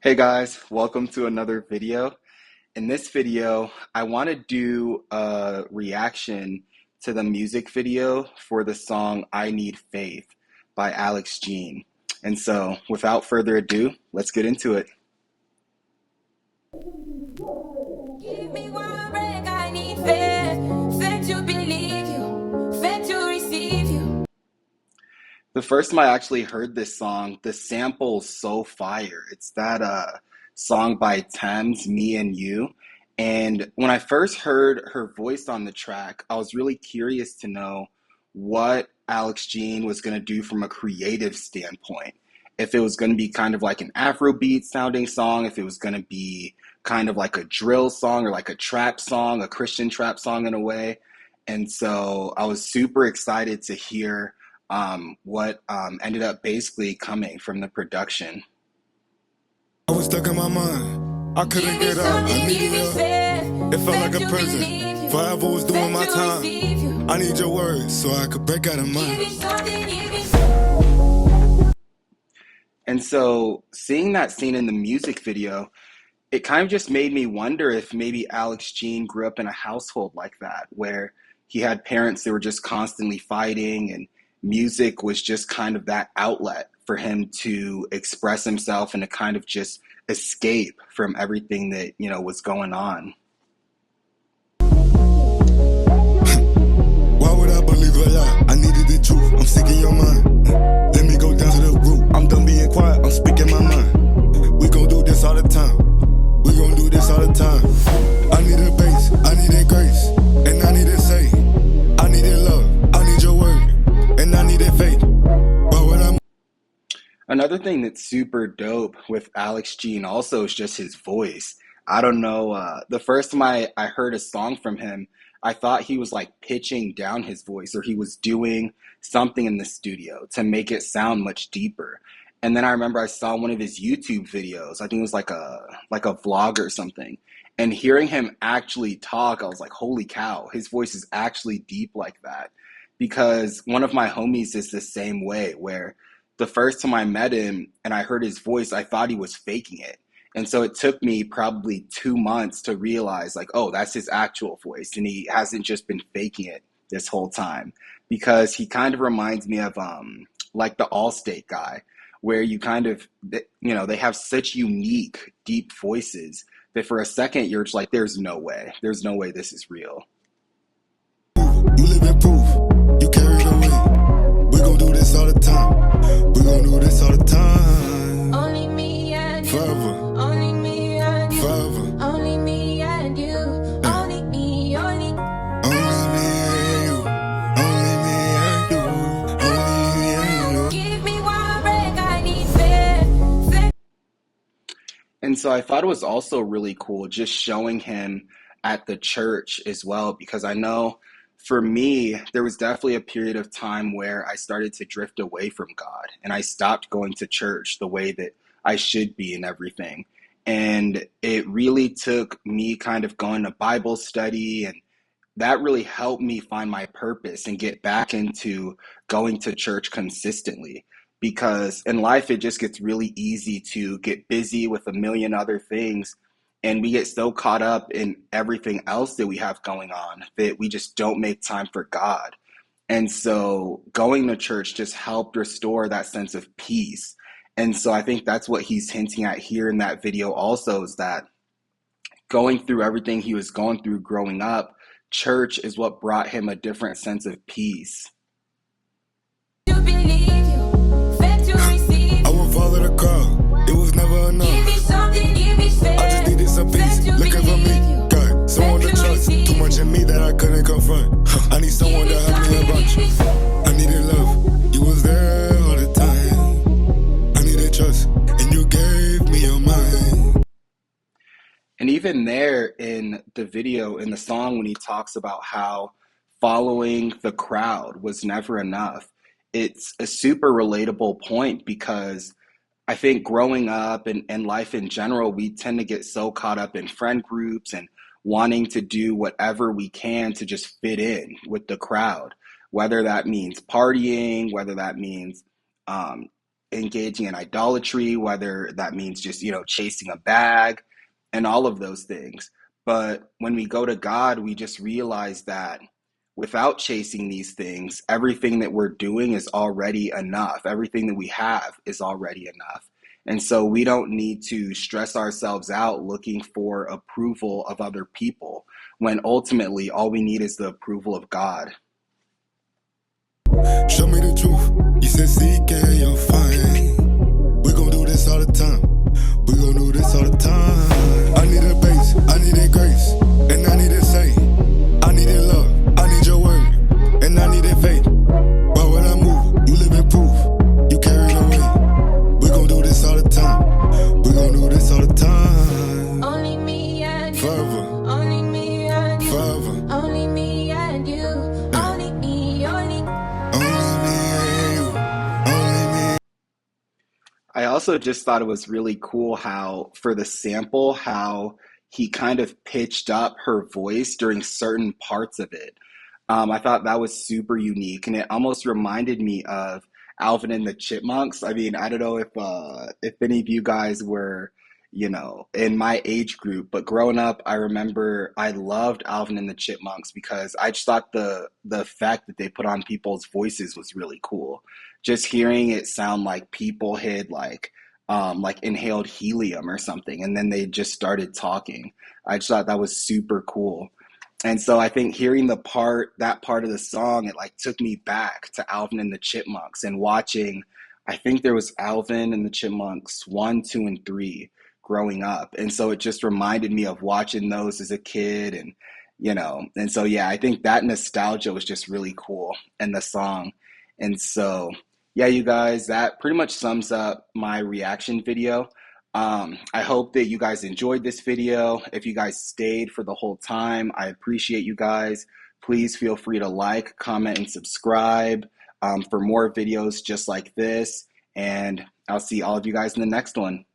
Hey guys, welcome to another video. In this video, I want to do a reaction to the music video for the song I Need Faith by Alex Jean. And so, without further ado, let's get into it. Give me one break, I need faith, faith to believe you, faith to receive you. The first time I actually heard this song, the sample's so fire. It's that song by Thames, Me and You. And when I first heard her voice on the track, I was really curious to know what Alex Jean was going to do from a creative standpoint. If it was going to be kind of like an Afrobeat sounding song, if it was going to be kind of like a drill song or like a trap song, a Christian trap song in a way. And so I was super excited to hear what ended up basically coming from the production. I was stuck in my mind. I couldn't get out. I needed help. It felt like a prison. Forever was doing my time. I need your words so I could break out of mine. And so seeing that scene in the music video, it kind of just made me wonder if maybe Alex Jean grew up in a household like that, where he had parents that were just constantly fighting, and music was just kind of that outlet for him to express himself and to kind of just escape from everything that, was going on. Why would I believe a lie? I needed the truth. I'm sick of your mind. Let me go down to the root. I'm done being quiet. I'm speaking my mind. We gon' do this all the time. We gon' do this all the time. I needed bass. I needed grace. And I needed say. I needed love. I need your word. And I needed faith. Why would I? Another thing that's super dope with Alex Jean also is just his voice. I don't know, the first time I heard a song from him, I thought he was like pitching down his voice, or he was doing something in the studio to make it sound much deeper. And then I remember I saw one of his YouTube videos. I think it was like a vlog or something. And hearing him actually talk, I was like, holy cow, his voice is actually deep like that. Because one of my homies is the same way, where the first time I met him and I heard his voice, I thought he was faking it. And so it took me probably 2 months to realize, like, oh, that's his actual voice. And he hasn't just been faking it this whole time. Because he kind of reminds me of like the Allstate guy, where you kind of, they have such unique, deep voices that for a second you're just like, there's no way this is real. You live in proof. You carry the weight. We gon' do this all the time. We gon' do this all the time. Only me and you. Forever. Only me and you. Forever. Only me and you. Only me, only. Only me and you. Only me and you. Only me and you. Give me one break, I need faith, faith. And so I thought it was also really cool just showing him at the church as well, because I know for me, there was definitely a period of time where I started to drift away from God, and I stopped going to church the way that I should be and everything. And it really took me kind of going to Bible study, and that really helped me find my purpose and get back into going to church consistently. Because in life, it just gets really easy to get busy with a million other things. And we get so caught up in everything else that we have going on that we just don't make time for God. And so going to church just helped restore that sense of peace. And so I think that's what he's hinting at here in that video also, is that going through everything he was going through growing up, church is what brought him a different sense of peace. To believe you, faith to receive. I won't follow the crowd. It was never enough. Give me something, give me faith. I just needed some peace. Faith to Looking for believe me. you. God, someone to Faith to trust. receive. Too much in me that I couldn't confront. I need someone to help me about you. I needed love. You was there all the time. I needed trust. And you gave me your mind. And even there in the video, in the song, when he talks about how following the crowd was never enough, it's a super relatable point, because I think growing up and life in general, we tend to get so caught up in friend groups and wanting to do whatever we can to just fit in with the crowd, whether that means partying, whether that means um, engaging in idolatry, whether that means just, chasing a bag and all of those things. But when we go to God, we just realize that without chasing these things, everything that we're doing is already enough. Everything that we have is already enough. And so we don't need to stress ourselves out looking for approval of other people when ultimately all we need is the approval of God. Show me the truth. You said seek and you'll find. We gon' do this all the time. We gon' do this all the time. I need a base, I need a grace, and I need a say. I need a love, I need your word, and I need a faith. But when I move, you live in proof. You carry the weight. We gon' do this all the time. We gon' do this all the time. Only me and you. Forever. Only me and you. Forever. Only me and you. Only me, only. Only me and you. Only me. I also just thought it was really cool how, for the sample, how he kind of pitched up her voice during certain parts of it. I thought that was super unique, and it almost reminded me of Alvin and the Chipmunks. I mean, I don't know if any of you guys were, in my age group, but growing up, I remember I loved Alvin and the Chipmunks because I just thought the effect that they put on people's voices was really cool. Just hearing it sound like people had like inhaled helium or something, and then they just started talking. I just thought that was super cool. And so I think hearing that part of the song, it like took me back to Alvin and the Chipmunks and watching, I think there was Alvin and the Chipmunks 1, 2, and 3 growing up. And so it just reminded me of watching those as a kid and so yeah, I think that nostalgia was just really cool in the song. And so yeah, you guys, that pretty much sums up my reaction video. I hope that you guys enjoyed this video. If you guys stayed for the whole time, I appreciate you guys. Please feel free to like, comment, and subscribe for more videos just like this. And I'll see all of you guys in the next one.